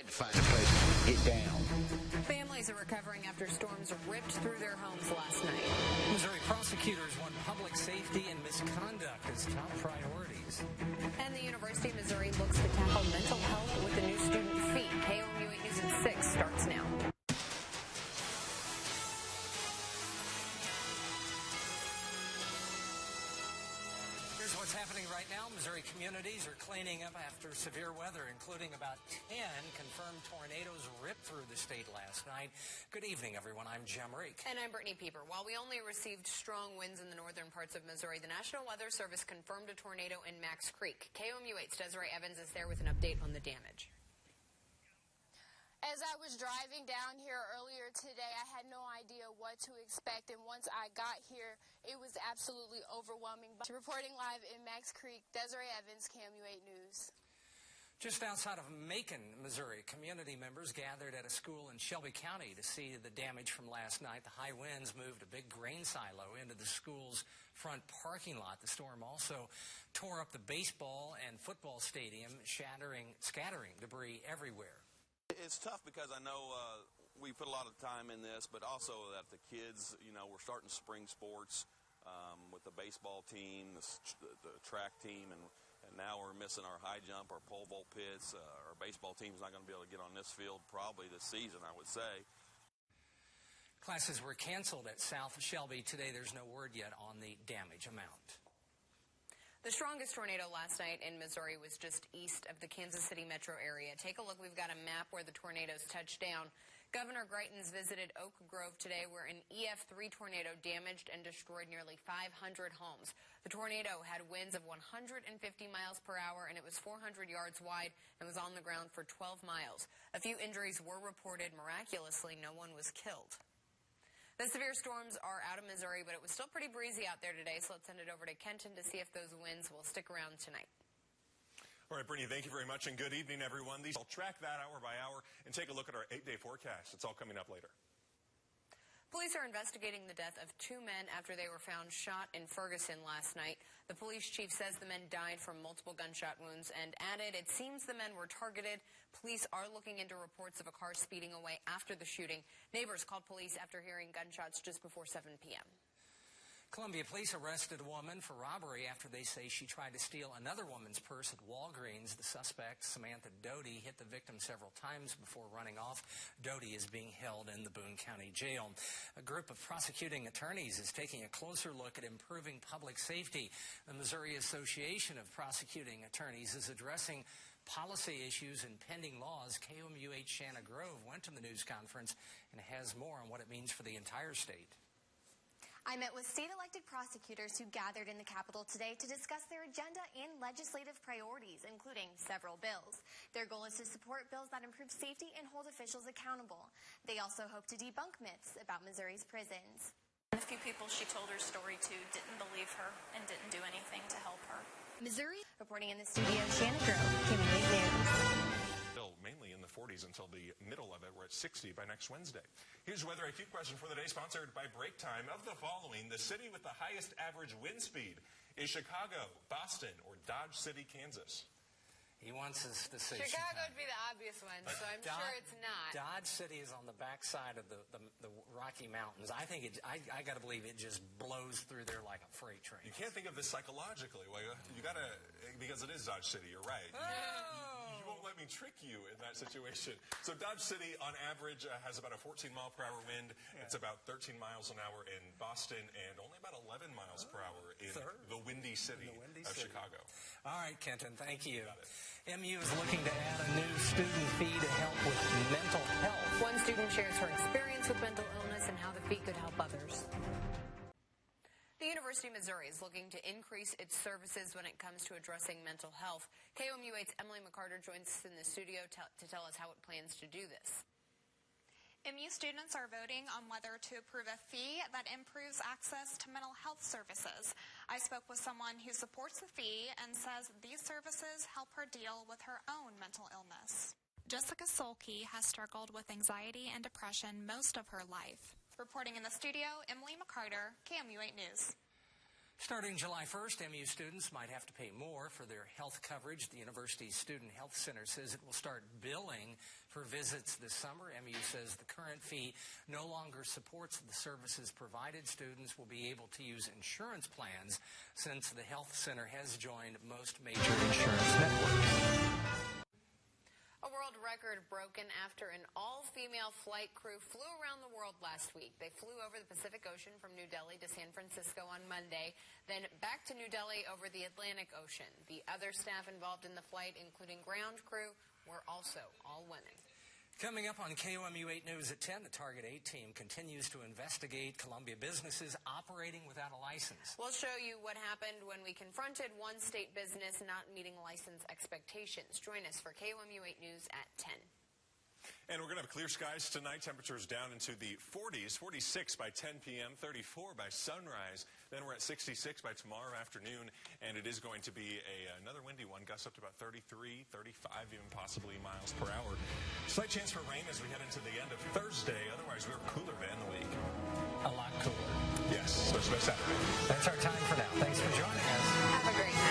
tried to find a place to get down. Families are recovering after storms ripped through their homes last night. Missouri prosecutors want public safety and misconduct as top priorities. And the University of Missouri looks to tackle mental health with a new student fee. KOMU 8 News at 6 starts now. Here's what's happening right now. Missouri communities are cleaning up after severe weather, including about 10 confirmed tornadoes ripped through the state last night. Good evening, everyone. I'm Jim Reek. And I'm Brittany Pieper. While we only received strong winds in the northern parts of Missouri, the National Weather Service confirmed a tornado in Max Creek. KOMU 8's Desiree Evans is there with an update on the damage. As I was driving down here earlier today, I had no idea what to expect, and once I got here, it was absolutely overwhelming. Reporting live in Max Creek, Desiree Evans, KOMU 8 News. Just outside of Macon, Missouri, community members gathered at a school in Shelby County to see the damage from last night. The high winds moved a big grain silo into the school's front parking lot. The storm also tore up the baseball and football stadium, scattering debris everywhere. It's tough because I know we put a lot of time in this, but also that the kids, we're starting spring sports with the baseball team, the track team, and now we're missing our high jump, our pole vault pits. Our baseball team's not going to be able to get on this field probably this season, I would say. Classes were canceled at South Shelby today. There's no word yet on the damage amount. The strongest tornado last night in Missouri was just east of the Kansas City metro area. Take a look. We've got a map where the tornadoes touched down. Governor Greitens visited Oak Grove today, where an EF3 tornado damaged and destroyed nearly 500 homes. The tornado had winds of 150 miles per hour, and it was 400 yards wide and was on the ground for 12 miles. A few injuries were reported. Miraculously, no one was killed. The severe storms are out of Missouri, but it was still pretty breezy out there today, so let's send it over to Kenton to see if those winds will stick around tonight. All right, Brittany, thank you very much, and good evening, everyone. I'll track that hour by hour and take a look at our 8-day forecast. It's all coming up later. Police are investigating the death of 2 men after they were found shot in Ferguson last night. The police chief says the men died from multiple gunshot wounds and added it seems the men were targeted. Police are looking into reports of a car speeding away after the shooting. Neighbors called police after hearing gunshots just before 7 p.m. Columbia police arrested a woman for robbery after they say she tried to steal another woman's purse at Walgreens. The suspect, Samantha Doty, hit the victim several times before running off. Doty is being held in the Boone County Jail. A group of prosecuting attorneys is taking a closer look at improving public safety. The Missouri Association of Prosecuting Attorneys is addressing policy issues and pending laws. KOMU 8 Shanna Grove went to the news conference and has more on what it means for the entire state. I met with state-elected prosecutors who gathered in the Capitol today to discuss their agenda and legislative priorities, including several bills. Their goal is to support bills that improve safety and hold officials accountable. They also hope to debunk myths about Missouri's prisons. The few people she told her story to didn't believe her and didn't do anything to help her. Missouri. Reporting in the studio, Shanna Grove, KOMU 8 News. Still mainly in the 40s until the middle of it. We're at 60 by next Wednesday. Here's Weather IQ question for the day, sponsored by Break Time. Of the following, the city with the highest average wind speed is Chicago, Boston, or Dodge City, Kansas? He wants us to say Chicago would be the obvious one, so I'm sure it's not. Dodge City is on the backside of the Rocky Mountains. I think I got to believe it just blows through there like a freight train. You can't think of this psychologically. Well, you got to, because it is Dodge City. You're right. You won't let me trick you in that situation. So Dodge City, on average, has about a 14-mile-per-hour wind. Yeah. It's about 13 miles an hour in Boston and only about 11 miles per hour in the windy city of Chicago. All right, Kenton, thank you. MU is looking to add a new student fee to help with mental health. One student shares her experience with mental illness and how the fee could help others. The University of Missouri is looking to increase its services when it comes to addressing mental health. KOMU 8's Emily McCarter joins us in the studio to tell us how it plans to do this. MU students are voting on whether to approve a fee that improves access to mental health services. I spoke with someone who supports the fee and says these services help her deal with her own mental illness. Jessica Solke has struggled with anxiety and depression most of her life. Reporting in the studio, Emily McCarter, KOMU 8 News. Starting July 1st, MU students might have to pay more for their health coverage. The university's Student Health Center says it will start billing for visits this summer. MU says the current fee no longer supports the services provided. Students will be able to use insurance plans since the health center has joined most major insurance networks. A world record broken after an all-female flight crew flew around the world last week. They flew over the Pacific Ocean from New Delhi to San Francisco on Monday, then back to New Delhi over the Atlantic Ocean. The other staff involved in the flight, including ground crew, were also all women. Coming up on KOMU 8 News at 10, the Target 8 team continues to investigate Columbia businesses operating without a license. We'll show you what happened when we confronted one state business not meeting license expectations. Join us for KOMU 8 News at 10. And we're going to have clear skies tonight. Temperatures down into the 40s, 46 by 10 p.m., 34 by sunrise. Then we're at 66 by tomorrow afternoon, and it is going to be another windy one, gusts up to about 33, 35, even possibly miles per hour. Slight chance for rain as we head into the end of Thursday. Otherwise, we're cooler to end the week. A lot cooler. Yes, especially by Saturday. That's our time for now. Thanks for joining us. Have a great night.